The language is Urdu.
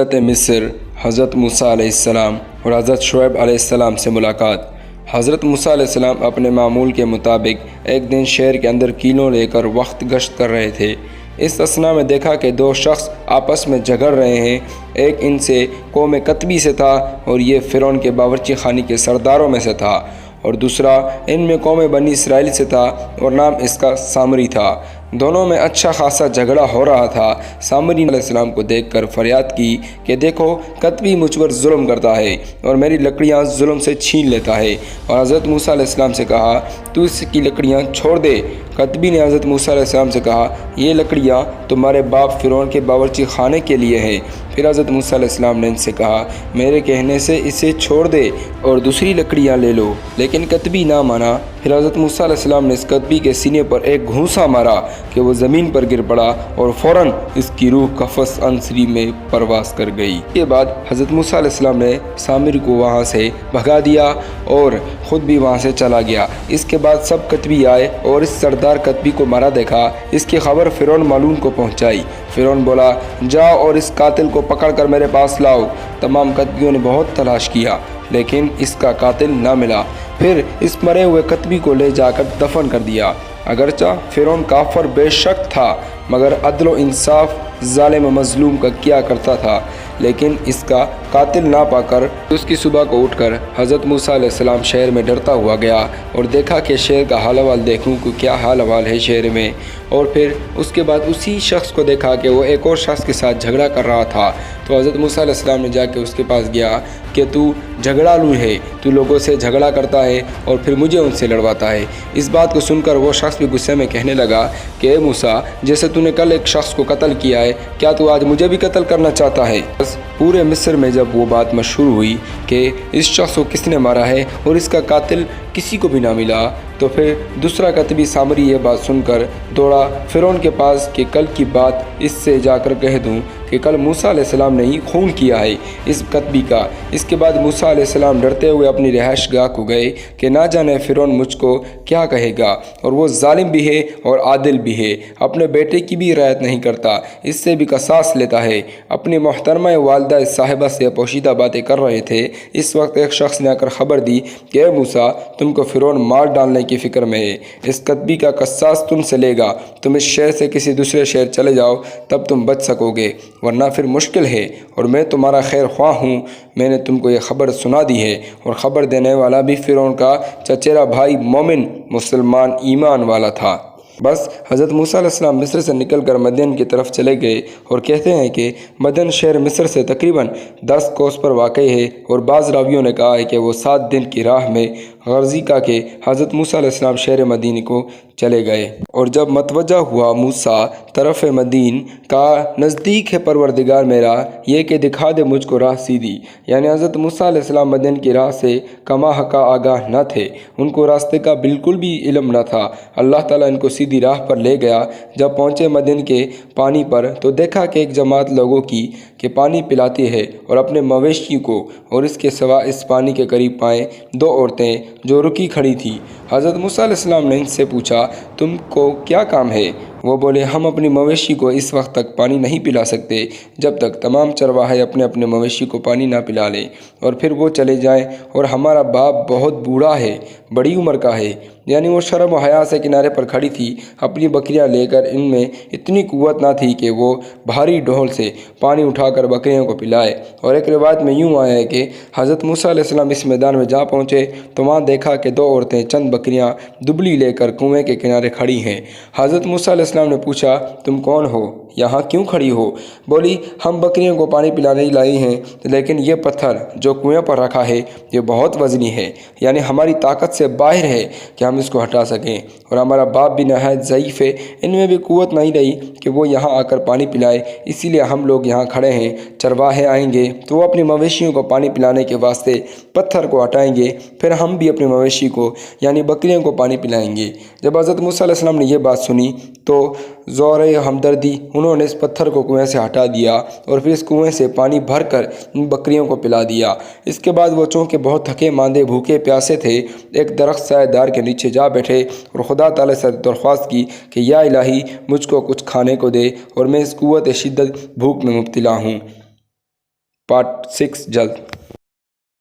حضرت مصر حضرت موسیٰ علیہ السلام اور حضرت شعیب علیہ السلام سے ملاقات۔ حضرت موسیٰ علیہ السلام اپنے معمول کے مطابق ایک دن شہر کے اندر کیلوں لے کر وقت گشت کر رہے تھے۔ اس اثنا میں دیکھا کہ دو شخص آپس میں جھگڑ رہے ہیں۔ ایک ان سے قوم کتبی سے تھا اور یہ فرعون کے باورچی خانے کے سرداروں میں سے تھا، اور دوسرا ان میں قوم بنی اسرائیل سے تھا اور نام اس کا سامری تھا۔ دونوں میں اچھا خاصا جھگڑا ہو رہا تھا۔ سامری علیہ السلام کو دیکھ کر فریاد کی کہ دیکھو، کتبی مجھ پر ظلم کرتا ہے اور میری لکڑیاں ظلم سے چھین لیتا ہے۔ اور حضرت موسیٰ علیہ السلام سے کہا تو اس کی لکڑیاں چھوڑ دے۔ کتبی نے حضرت موسیٰ علیہ السلام سے کہا یہ لکڑیاں تمہارے باپ فرعون کے باورچی خانے کے لیے ہیں۔ پھر حضرت موسیٰ علیہ السلام نے ان سے کہا میرے کہنے سے اسے چھوڑ دے اور دوسری لکڑیاں لے لو، لیکن کتبی نہ مانا۔ پھر حضرت موسیٰ علیہ السلام نے اس کتبی کے سینے پر ایک گھونسا مارا کہ وہ زمین پر گر پڑا اور فوراً اس کی روح قفس عنصری میں پرواز کر گئی۔ اس کے بعد حضرت موسیٰ علیہ السلام نے سامری کو وہاں سے بھگا دیا اور خود بھی وہاں سے چلا گیا۔ اس کے بعد سب کتبی آئے اور اس سردار کتبی کو مرا دیکھا۔ اس کی خبر فرعون مالون کو پہنچائی۔ فرعون بولا جاؤ اور اس قاتل کو پکڑ کر میرے پاس لاؤ۔ تمام کتبیوں نے بہت تلاش کیا لیکن اس کا قاتل نہ ملا۔ پھر اس مرے ہوئے کتبی کو لے جا کر دفن کر دیا۔ اگرچہ فرعون کافر بے شک تھا مگر عدل و انصاف ظالم و مظلوم کا کیا کرتا تھا، لیکن اس کا قاتل نہ پا کر اس کی صبح کو اٹھ کر حضرت موسیٰ علیہ السلام شہر میں ڈرتا ہوا گیا اور دیکھا کہ شہر کا حال احوال دیکھوں کہ کیا حال احوال ہے شہر میں۔ اور پھر اس کے بعد اسی شخص کو دیکھا کہ وہ ایک اور شخص کے ساتھ جھگڑا کر رہا تھا۔ تو حضرت موسیٰ علیہ السلام نے جا کے اس کے پاس گیا کہ تو جھگڑالو ہے، تو لوگوں سے جھگڑا کرتا ہے اور پھر مجھے ان سے لڑواتا ہے۔ اس بات کو سن کر وہ شخص بھی غصے میں کہنے لگا کہ اے موسیٰ، جیسے تو نے کل ایک شخص کو قتل کیا ہے، کیا تو آج مجھے بھی قتل کرنا چاہتا ہے؟ بس پورے مصر میں جب وہ بات مشہور ہوئی کہ اس شخص کو کس نے مارا ہے اور اس کا قاتل کسی کو بھی نہ ملا، تو پھر دوسرا کتبی سامری یہ بات سن کر دوڑا فرعون کے پاس کہ کل کی بات اس سے جا کر کہہ دوں کہ کل موسیٰ علیہ السلام نے ہی خون کیا ہے اس کتبی کا۔ اس کے بعد موسیٰ علیہ السلام ڈرتے ہوئے اپنی رہائش گاہ کو گئے کہ نہ جانے فرعون مجھ کو کیا کہے گا، اور وہ ظالم بھی ہے اور عادل بھی ہے، اپنے بیٹے کی بھی رعایت نہیں کرتا، اس سے بھی قصاص لیتا ہے۔ اپنی محترمہ والدہ صاحبہ سے پوشیدہ باتیں کر رہے تھے، اس وقت ایک شخص نے آ کر خبر دی کہ اے موسیٰ، تم کو فرعون مار ڈالنے کی فکر میں ہے، اس کتبی کا قصاص تم سے لے گا، تم اس شہر سے کسی دوسرے شہر چلے جاؤ تب تم بچ سکو گے، ورنہ پھر مشکل ہے، اور میں تمہارا خیر خواہ ہوں۔ میں نے تم کو یہ خبر سنا دی ہے، اور خبر دینے والا بھی فرعون کا چچیرا بھائی مومن مسلمان ایمان والا تھا۔ بس حضرت موسیٰ علیہ السلام مصر سے نکل کر مدین کی طرف چلے گئے، اور کہتے ہیں کہ مدین شہر مصر سے تقریباً 10 کوس پر واقع ہے، اور بعض راویوں نے کہا ہے کہ وہ 7 دن کی راہ میں غرضی کا کہ حضرت موسیٰ علیہ السلام شہر مدین کو چلے گئے۔ اور جب متوجہ ہوا موسیٰ طرف مدین کا نزدیک ہے پروردگار میرا، یہ کہ دکھا دے مجھ کو راہ سیدھی، یعنی حضرت موسیٰ علیہ السلام مدین کی راہ سے کما حقا آگاہ نہ تھے، ان کو راستے کا بالکل بھی علم نہ تھا۔ اللہ تعالیٰ ان کو سیدھی راہ پر لے گیا۔ جب پہنچے مدین کے پانی پر تو دیکھا کہ ایک جماعت لوگوں کی کہ پانی پلاتی ہے اور اپنے مویشی کو، اور اس کے سوا اس پانی کے قریب پائیں 2 عورتیں جو رکی کھڑی تھیں۔ حضرت موسیٰ علیہ السلام نے ان سے پوچھا تم کو کیا کام ہے؟ وہ بولے ہم اپنی مویشی کو اس وقت تک پانی نہیں پلا سکتے جب تک تمام چرواہے اپنے اپنے مویشی کو پانی نہ پلا لیں، اور پھر وہ چلے جائیں، اور ہمارا باپ بہت بوڑھا ہے، بڑی عمر کا ہے۔ یعنی وہ شرم و حیا سے کنارے پر کھڑی تھی، اپنی بکریاں لے کر ان میں اتنی قوت نہ تھی کہ وہ بھاری ڈھول سے پانی اٹھا کر بکریوں کو پلائے۔ اور ایک روایت میں یوں آیا ہے کہ حضرت موسیٰ علیہ السلام اس میدان میں جا پہنچے تو وہاں دیکھا کہ 2 عورتیں چند بکریاں دبلی لے کر کنویں کے کنارے کھڑی ہیں۔ حضرت موسیٰ علیہ السلام نے پوچھا تم کون ہو، یہاں کیوں کھڑی ہو؟ بولی ہم بکریوں کو پانی پلانے لائی ہیں، لیکن یہ پتھر جو کنویں پر رکھا ہے یہ بہت وزنی ہے، یعنی ہماری طاقت سے باہر ہے کہ ہم اس کو ہٹا سکیں، اور ہمارا باپ بھی نہایت ضعیف ہے، ان میں بھی قوت نہیں رہی کہ وہ یہاں آ کر پانی پلائے، اسی لیے ہم لوگ یہاں کھڑے ہیں۔ چرواہے آئیں گے تو وہ اپنی مویشیوں کو پانی پلانے کے واسطے پتھر کو ہٹائیں گے، پھر ہم بھی اپنی مویشی کو یعنی بکریوں کو پانی پلائیں گے۔ جب حضرت موسیٰ علیہ السلام نے یہ بات سنی تو زور ہمدردی انہوں نے اس پتھر کو کنویں سے ہٹا دیا اور پھر اس کنویں سے پانی بھر کر ان بکریوں کو پلا دیا۔ اس کے بعد وہ چونکہ بہت تھکے ماندے بھوکے پیاسے تھے، ایک درخت سایہ دار کے نیچے جا بیٹھے اور خدا تعالی سے درخواست کی کہ یا الہی مجھ کو کچھ کھانے کو دے، اور میں اس قوت شدت بھوک میں مبتلا ہوں۔ پارٹ 6 جلد۔